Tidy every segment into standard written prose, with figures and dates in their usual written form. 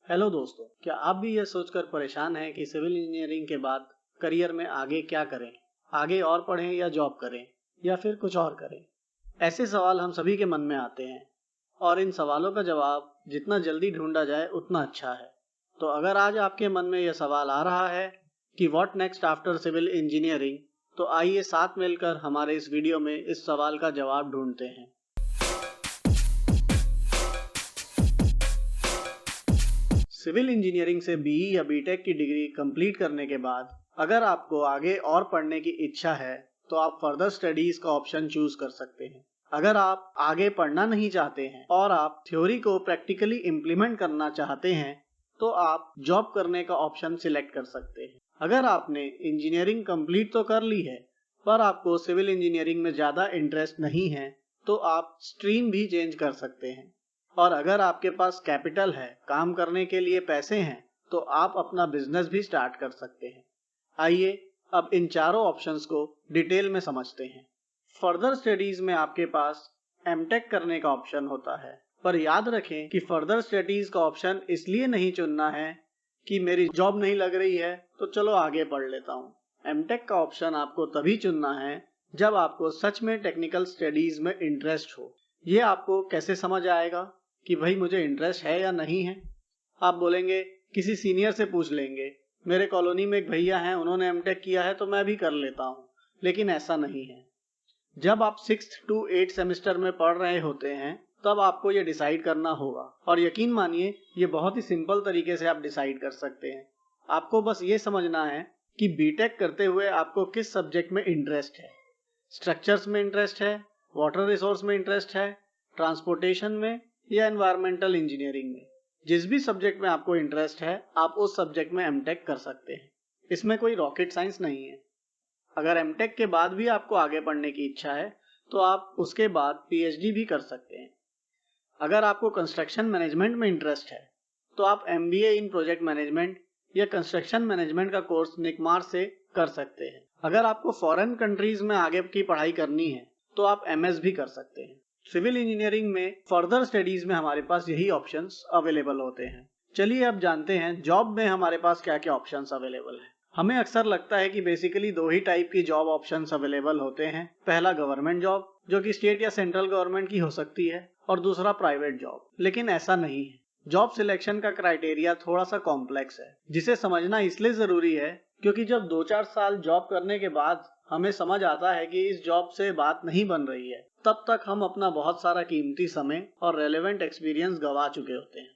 Hello दोस्तों, क्या आप भी ये सोचकर परेशान हैं कि सिविल इंजीनियरिंग के बाद करियर में आगे क्या करें? आगे और पढ़ें या जॉब करें या फिर कुछ और करें? ऐसे सवाल हम सभी के मन में आते हैं और इन सवालों का जवाब जितना जल्दी ढूंढा जाए उतना अच्छा है। तो अगर आज आपके मन में यह सवाल आ रहा है कि what next after civil engineering, तो आइए साथ मिलकर हमारे इस वीडियो में इस सवाल का जवाब ढूंढते हैं। सिविल इंजीनियरिंग से बीई या बीटेक की डिग्री कंप्लीट करने के बाद अगर आपको आगे और पढ़ने की इच्छा है तो आप फर्दर स्टडीज का ऑप्शन चूज कर सकते हैं। अगर आप आगे पढ़ना नहीं चाहते हैं और आप थ्योरी को प्रैक्टिकली इम्प्लीमेंट करना चाहते हैं तो आप जॉब करने का ऑप्शन सिलेक्ट कर सकते हैं। अगर आपने इंजीनियरिंग कंप्लीट तो कर ली है पर आपको सिविल इंजीनियरिंग में ज्यादा इंटरेस्ट नहीं है तो आप स्ट्रीम भी चेंज कर सकते हैं। और अगर आपके पास कैपिटल है, काम करने के लिए पैसे हैं, तो आप अपना बिजनेस भी स्टार्ट कर सकते हैं। आइए अब इन चारों ऑप्शंस को डिटेल में समझते हैं। फर्दर स्टडीज में आपके पास एमटेक करने का ऑप्शन होता है, पर याद रखें कि फर्दर स्टडीज का ऑप्शन इसलिए नहीं चुनना है कि मेरी जॉब नहीं लग रही है तो चलो आगे पढ़ लेता हूँ। एमटेक का ऑप्शन आपको तभी चुनना है जब आपको सच में टेक्निकल स्टडीज में इंटरेस्ट हो। ये आपको कैसे समझ आएगा कि भाई मुझे इंटरेस्ट है या नहीं है? आप बोलेंगे किसी सीनियर से पूछ लेंगे, मेरे कॉलोनी में एक भैया हैं, उन्होंने एमटेक किया है तो मैं भी कर लेता हूँ। लेकिन ऐसा नहीं है। जब आप 6th to 8th सेमेस्टर में पढ़ रहे होते हैं तब आपको ये डिसाइड करना होगा, और यकीन मानिए ये बहुत ही सिंपल तरीके से आप डिसाइड कर सकते हैं। आपको बस ये समझना है कि बीटेक करते हुए आपको किस सब्जेक्ट में इंटरेस्ट है। स्ट्रक्चर्स में इंटरेस्ट है, वाटर रिसोर्स में इंटरेस्ट है, ट्रांसपोर्टेशन में या एनवायरमेंटल इंजीनियरिंग में। जिस भी सब्जेक्ट में आपको इंटरेस्ट है आप उस सब्जेक्ट में एमटेक कर सकते हैं। इसमें कोई रॉकेट साइंस नहीं है। अगर एमटेक के बाद भी आपको आगे पढ़ने की इच्छा है तो आप उसके बाद पीएचडी भी कर सकते हैं। अगर आपको कंस्ट्रक्शन मैनेजमेंट में इंटरेस्ट है तो आप एमबीए इन प्रोजेक्ट मैनेजमेंट या कंस्ट्रक्शन मैनेजमेंट का कोर्स निकमार से कर सकते हैं। अगर आपको फॉरेन कंट्रीज में आगे की पढ़ाई करनी है तो आप एमएस भी कर सकते हैं। सिविल इंजीनियरिंग में फर्दर स्टडीज में हमारे पास यही ऑप्शंस अवेलेबल होते हैं। चलिए अब जानते हैं जॉब में हमारे पास क्या क्या ऑप्शंस अवेलेबल हैं। हमें अक्सर लगता है कि बेसिकली दो ही टाइप की जॉब ऑप्शंस अवेलेबल होते हैं। पहला गवर्नमेंट जॉब जो कि स्टेट या सेंट्रल गवर्नमेंट की हो सकती है, और दूसरा प्राइवेट जॉब। लेकिन ऐसा नहीं है। जॉब सिलेक्शन का क्राइटेरिया थोड़ा सा कॉम्प्लेक्स है, जिसे समझना इसलिए जरूरी है क्योंकि जब 2-4 साल जॉब करने के बाद हमें समझ आता है कि इस जॉब से बात नहीं बन रही है, तब तक हम अपना बहुत सारा कीमती समय और रेलेवेंट एक्सपीरियंस गवा चुके होते हैं।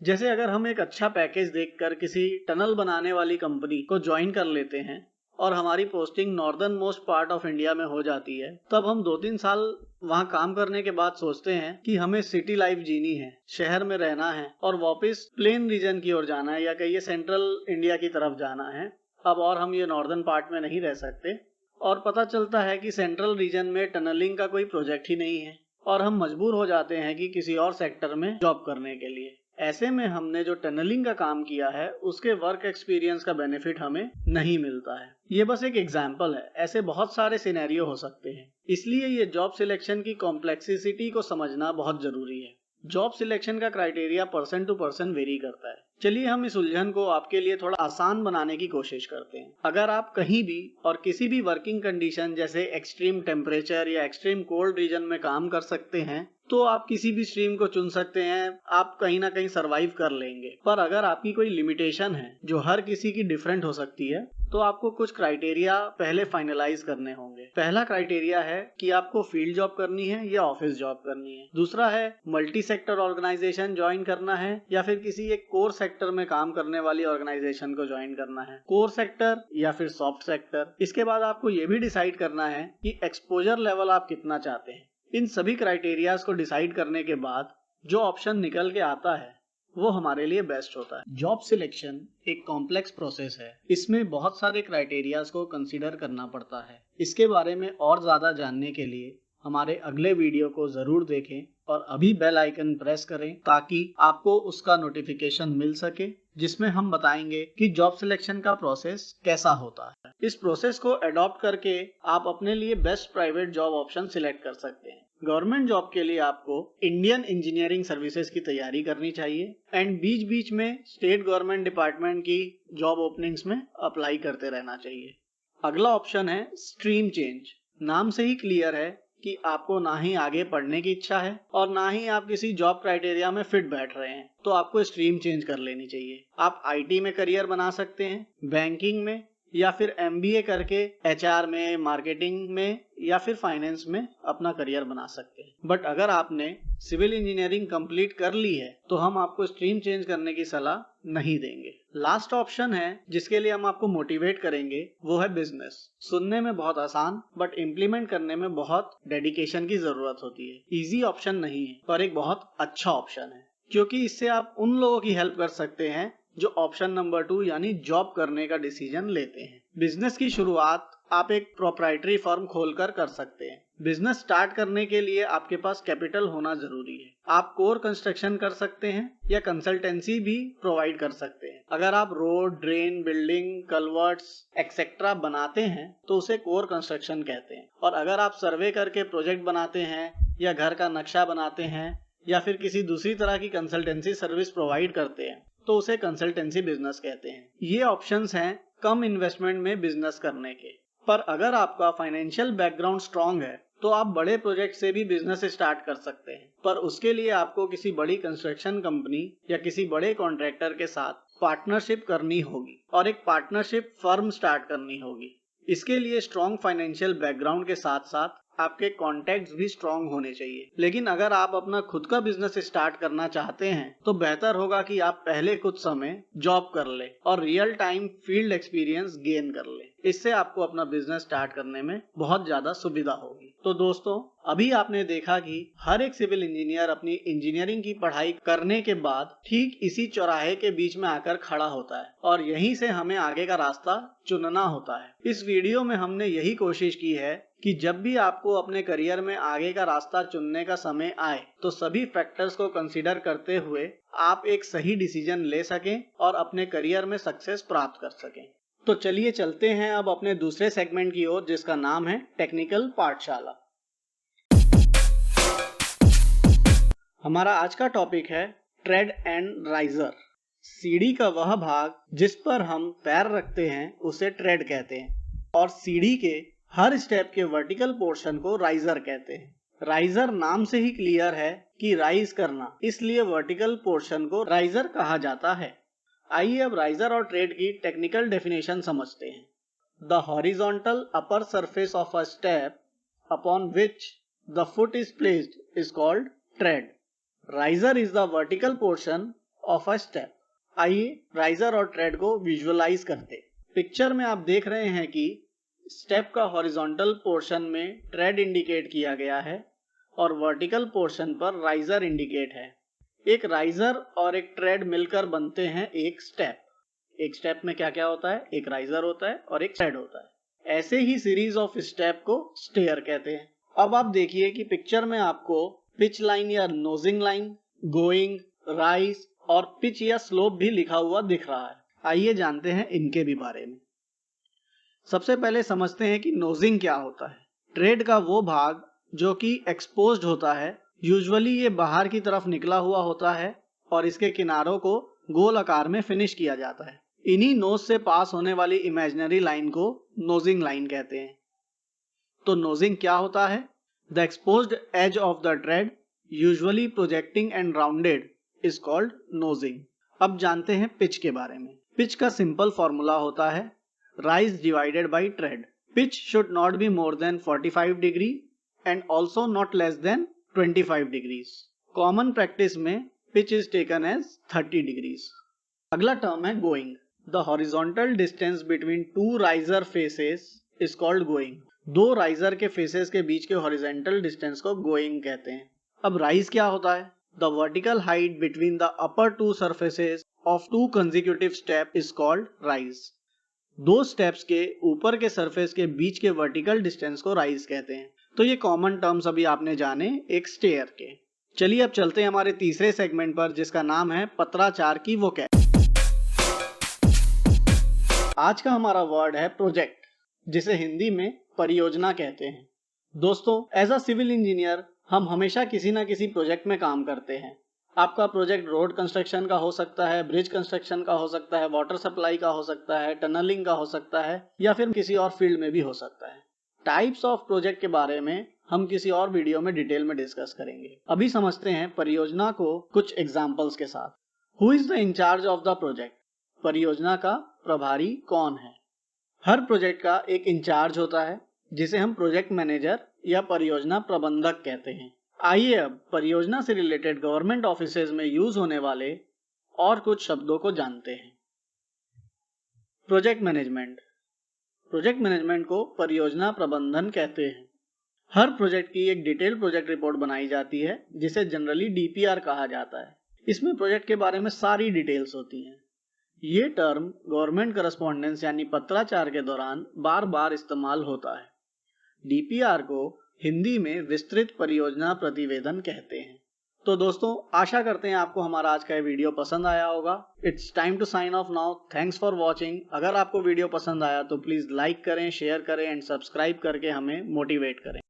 जैसे अगर हम एक अच्छा पैकेज देखकर किसी टनल बनाने वाली कंपनी को ज्वाइन कर लेते हैं और हमारी posting northern most part of India में हो जाती है, तब हम 2-3 साल वहां काम करने के बाद सोचते हैं कि हमें सिटी लाइफ जीनी है, शहर में रहना है और वापस प्लेन रीजन की ओर जाना है या कहिए सेंट्रल इंडिया की तरफ जाना है। अब और हम ये नॉर्दर्न पार्ट में नहीं रह सकते, और पता चलता है कि सेंट्रल रीजन में टनलिंग का कोई प्रोजेक्ट ही नहीं है और हम मजबूर हो जाते हैं कि किसी और सेक्टर में जॉब करने के लिए। ऐसे में हमने जो टनलिंग का काम किया है उसके वर्क एक्सपीरियंस का बेनिफिट हमें नहीं मिलता है। ये बस एक एग्जाम्पल है, ऐसे बहुत सारे सिनेरियो हो सकते हैं। इसलिए ये जॉब सिलेक्शन की कॉम्प्लेक्सिटी को समझना बहुत जरूरी है। जॉब सिलेक्शन का criteria person to person vary करता है। चलिए हम इस उलझन को आपके लिए थोड़ा आसान बनाने की कोशिश करते हैं। अगर आप कहीं भी और किसी भी वर्किंग कंडीशन जैसे एक्सट्रीम टेम्परेचर या एक्सट्रीम कोल्ड रीजन में काम कर सकते हैं तो आप किसी भी स्ट्रीम को चुन सकते हैं, आप कहीं ना कहीं सरवाइव कर लेंगे। पर अगर आपकी कोई लिमिटेशन है जो हर किसी की डिफरेंट हो सकती है तो आपको कुछ क्राइटेरिया पहले फाइनलाइज करने होंगे। पहला क्राइटेरिया है कि आपको फील्ड जॉब करनी है या ऑफिस जॉब करनी है। दूसरा है मल्टी सेक्टर ऑर्गेनाइजेशन ज्वाइन करना है या फिर किसी एक कोर सेक्टर में काम करने वाली ऑर्गेनाइजेशन को ज्वाइन करना है, कोर सेक्टर या फिर सॉफ्ट सेक्टर। इसके बाद आपको ये भी डिसाइड करना है कि एक्सपोजर लेवल आप कितना चाहते हैं। इन सभी क्राइटेरियाज को डिसाइड करने के बाद जो ऑप्शन निकल के आता है वो हमारे लिए बेस्ट होता है। जॉब सिलेक्शन एक कॉम्प्लेक्स प्रोसेस है। इसमें बहुत सारे क्राइटेरियाज को कंसीडर करना पड़ता है। इसके बारे में और ज्यादा जानने के लिए हमारे अगले वीडियो को जरूर देखें और अभी बेल आइकन प्रेस करें ताकि आपको उसका नोटिफिकेशन मिल सके, जिसमें हम बताएंगे कि जॉब सिलेक्शन का प्रोसेस कैसा होता है। इस प्रोसेस को अडॉप्ट करके आप अपने लिए best private job option select कर सकते हैं। गवर्नमेंट जॉब के लिए आपको इंडियन इंजीनियरिंग सर्विसेज की तैयारी करनी चाहिए एंड बीच बीच में स्टेट गवर्नमेंट डिपार्टमेंट की जॉब ओपनिंग्स में अप्लाई करते रहना चाहिए। अगला ऑप्शन है स्ट्रीम चेंज। नाम से ही क्लियर है कि आपको ना ही आगे पढ़ने की इच्छा है और ना ही आप किसी जॉब क्राइटेरिया में फिट बैठ रहे हैं, तो आपको स्ट्रीम चेंज कर लेनी चाहिए। आप आईटी में करियर बना सकते हैं, बैंकिंग में, या फिर एमबीए करके एचआर में, मार्केटिंग में या फिर फाइनेंस में अपना करियर बना सकते हैं। बट अगर आपने सिविल इंजीनियरिंग कंप्लीट कर ली है तो हम आपको स्ट्रीम चेंज करने की सलाह नहीं देंगे। लास्ट ऑप्शन है जिसके लिए हम आपको मोटिवेट करेंगे, वो है बिजनेस। सुनने में बहुत आसान बट इम्प्लीमेंट करने में बहुत डेडिकेशन की जरूरत होती है। इजी ऑप्शन नहीं है पर एक बहुत अच्छा ऑप्शन है, क्योंकि इससे आप उन लोगों की हेल्प कर सकते हैं जो ऑप्शन नंबर 2 यानी जॉब करने का डिसीजन लेते हैं। बिजनेस की शुरुआत आप एक प्रोप्राइटरी फर्म खोलकर कर सकते हैं। बिजनेस स्टार्ट करने के लिए आपके पास कैपिटल होना जरूरी है। आप कोर कंस्ट्रक्शन कर सकते हैं या कंसल्टेंसी भी प्रोवाइड कर सकते हैं। अगर आप रोड, ड्रेन, बिल्डिंग, कल्वर्ट्स एक्सेट्रा बनाते हैं तो उसे कोर कंस्ट्रक्शन कहते हैं। और अगर आप सर्वे करके प्रोजेक्ट बनाते हैं या घर का नक्शा बनाते हैं या फिर किसी दूसरी तरह की कंसल्टेंसी सर्विस प्रोवाइड करते हैं तो उसे कंसल्टेंसी बिजनेस कहते हैं। ये ऑप्शंस हैं कम इन्वेस्टमेंट में बिजनेस करने के। पर अगर आपका फाइनेंशियल बैकग्राउंड स्ट्रांग है तो आप बड़े प्रोजेक्ट से भी बिजनेस स्टार्ट कर सकते हैं, पर उसके लिए आपको किसी बड़ी कंस्ट्रक्शन कंपनी या किसी बड़े कॉन्ट्रैक्टर के साथ पार्टनरशिप करनी होगी और एक पार्टनरशिप फर्म स्टार्ट करनी होगी। इसके लिए स्ट्रांग फाइनेंशियल बैकग्राउंड के साथ साथ आपके कॉन्टैक्ट्स भी स्ट्रांग होने चाहिए। लेकिन अगर आप अपना खुद का बिजनेस स्टार्ट करना चाहते हैं तो बेहतर होगा कि आप पहले कुछ समय जॉब कर ले और real time field experience gain कर ले। इससे आपको अपना बिजनेस स्टार्ट करने में बहुत ज्यादा सुविधा होगी। तो दोस्तों, अभी आपने देखा कि हर एक सिविल इंजीनियर अपनी इंजीनियरिंग की पढ़ाई करने के बाद ठीक इसी चौराहे के बीच में आकर खड़ा होता है और यहीं से हमें आगे का रास्ता चुनना होता है। इस वीडियो में हमने यही कोशिश की है कि जब भी आपको अपने करियर में आगे का रास्ता चुनने का समय आए तो सभी फैक्टर्स को कंसीडर करते हुए आप एक सही डिसीजन ले सकें और अपने करियर में सक्सेस प्राप्त कर सकें। तो चलिए चलते हैं अब अपने दूसरे सेगमेंट की ओर, जिसका नाम है टेक्निकल पाठशाला। हमारा आज का टॉपिक है ट्रेड एंड राइजर। सीढ़ी का वह भाग जिस पर हम पैर रखते हैं उसे ट्रेड कहते हैं और सीढ़ी के हर स्टेप के वर्टिकल पोर्शन को राइजर कहते हैं। राइजर नाम से ही क्लियर है कि राइज करना, इसलिए वर्टिकल पोर्शन को राइजर कहा जाता है। आइए अब राइजर और ट्रेड की टेक्निकल डेफिनेशन समझते हैं। The horizontal upper surface of a step upon which the foot is placed is called trade. Riser is the vertical portion of a step. आइए राइजर और ट्रेड को विजुअलाइज करते। Picture में आप देख रहे हैं कि स्टेप का हॉरिजॉन्टल पोर्शन में ट्रेड इंडिकेट किया गया है और वर्टिकल पोर्शन पर राइजर इंडिकेट है। एक राइजर और एक ट्रेड मिलकर बनते हैं एक स्टेप। एक स्टेप में क्या क्या होता है? एक राइजर होता है और एक ट्रेड होता है। ऐसे ही सीरीज ऑफ स्टेप को स्टेयर कहते हैं। अब आप देखिए कि पिक्चर में आपको पिच लाइन या नोजिंग लाइन, गोइंग, राइज और पिच या स्लोप भी लिखा हुआ दिख रहा है। आइए जानते हैं इनके भी बारे में। सबसे पहले समझते हैं कि नोजिंग क्या होता है। ट्रेड का वो भाग जो कि एक्सपोज्ड होता है, यूजुअली ये बाहर की तरफ निकला हुआ होता है और इसके किनारों को गोल आकार में फिनिश किया जाता है। इन्हीं नोज से पास होने वाली इमेजिनरी लाइन को नोजिंग लाइन कहते हैं। तो नोजिंग क्या होता है? The exposed edge of the tread usually projecting and rounded is called nosing. अब जानते हैं पिच के बारे में। पिच का सिंपल फॉर्मूला होता है rise divided by tread. Pitch should not be more than 45 degree and also not less than 25 degrees. Common practice में pitch is taken as 30 degrees. अगला टर्म है going. The horizontal distance between two riser faces is called going. दो riser के faces के बीच के horizontal distance को going कहते हैं। अब rise क्या होता है? The vertical height between the upper two surfaces of two consecutive steps is called rise. दो स्टेप्स के ऊपर के सरफेस के बीच के वर्टिकल डिस्टेंस को राइज कहते हैं। तो ये कॉमन टर्म्स अभी आपने जाने एक स्टेयर के। चलिए अब चलते हैं हमारे तीसरे सेगमेंट पर, जिसका नाम है पत्राचार की वोकैब। आज का हमारा वर्ड है प्रोजेक्ट, जिसे हिंदी में परियोजना कहते हैं। दोस्तों, एज अ सिविल इंजीनियर हम हमेशा किसी न किसी प्रोजेक्ट में काम करते हैं। आपका प्रोजेक्ट रोड कंस्ट्रक्शन का हो सकता है, ब्रिज कंस्ट्रक्शन का हो सकता है, वाटर सप्लाई का हो सकता है, टनलिंग का हो सकता है या फिर किसी और फील्ड में भी हो सकता है। टाइप्स ऑफ प्रोजेक्ट के बारे में हम किसी और वीडियो में डिटेल में डिस्कस करेंगे। अभी समझते हैं परियोजना को कुछ एग्जांपल्स के साथ। Who is the in charge of the project? परियोजना का प्रभारी कौन है? हर प्रोजेक्ट का एक इंचार्ज होता है जिसे हम प्रोजेक्ट मैनेजर या परियोजना प्रबंधक कहते हैं। आइए अब परियोजना से रिलेटेड गवर्नमेंट ऑफिसेज में यूज होने वाले और कुछ शब्दों को जानते हैं। Project management. प्रोजेक्ट मैनेजमेंट को परियोजना प्रबंधन कहते हैं। हर प्रोजेक्ट की एक डिटेल प्रोजेक्ट रिपोर्ट बनाई जाती है जिसे जनरली डीपीआर कहा जाता है। इसमें प्रोजेक्ट के बारे में सारी डिटेल्स होती हैं। ये टर्म गवर्नमेंट करस्पॉन्डेंस यानी पत्राचार के दौरान बार बार इस्तेमाल होता है। डीपीआर को हिंदी में विस्तृत परियोजना प्रतिवेदन कहते हैं। तो दोस्तों, आशा करते हैं आपको हमारा आज का ये वीडियो पसंद आया होगा। It's time to sign off now. Thanks for watching. अगर आपको वीडियो पसंद आया तो प्लीज लाइक करें, शेयर करें एंड सब्सक्राइब करके हमें मोटिवेट करें।